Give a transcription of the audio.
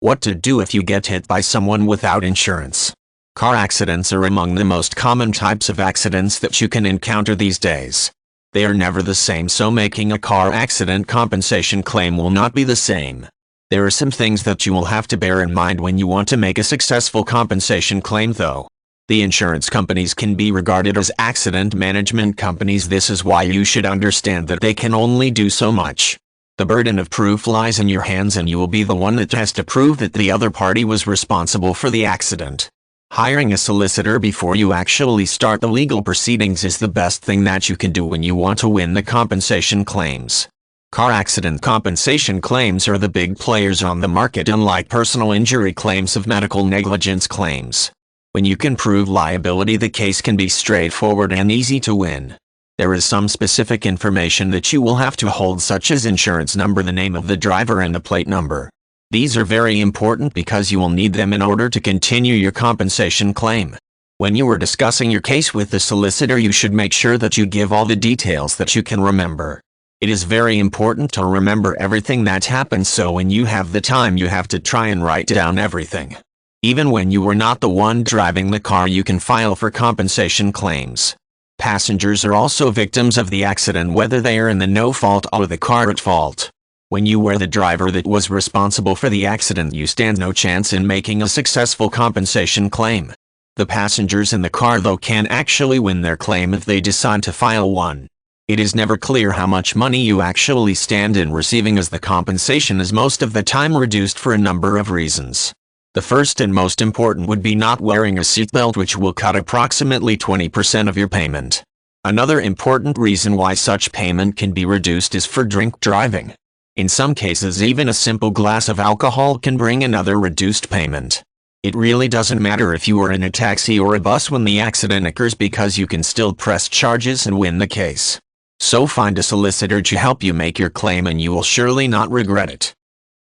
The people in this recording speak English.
What to do if you get hit by someone without insurance. Car accidents are among the most common types of accidents that you can encounter these days. They are never the same, so making a car accident compensation claim will not be the same. There are some things that you will have to bear in mind when you want to make a successful compensation claim though. The insurance companies can be regarded as accident management companies. This is why you should understand that they can only do so much. The burden of proof lies in your hands and you will be the one that has to prove that the other party was responsible for the accident. Hiring a solicitor before you actually start the legal proceedings is the best thing that you can do when you want to win the compensation claims. Car accident compensation claims are the big players on the market, unlike personal injury claims of medical negligence claims. When you can prove liability, the case can be straightforward and easy to win. There is some specific information that you will have to hold, such as insurance number, the name of the driver, and the plate number. These are very important because you will need them in order to continue your compensation claim. When you are discussing your case with the solicitor, you should make sure that you give all the details that you can remember. It is very important to remember everything that happened, so when you have the time you have to try and write down everything. Even when you were not the one driving the car, you can file for compensation claims. Passengers are also victims of the accident, whether they are in the no fault or the car at fault. When you were the driver that was responsible for the accident, you stand no chance in making a successful compensation claim. The passengers in the car though can actually win their claim if they decide to file one. It is never clear how much money you actually stand in receiving, as the compensation is most of the time reduced for a number of reasons. The first and most important would be not wearing a seatbelt, which will cut approximately 20% of your payment. Another important reason why such payment can be reduced is for drink driving. In some cases, even a simple glass of alcohol can bring another reduced payment. It really doesn't matter if you are in a taxi or a bus when the accident occurs, because you can still press charges and win the case. So find a solicitor to help you make your claim and you will surely not regret it.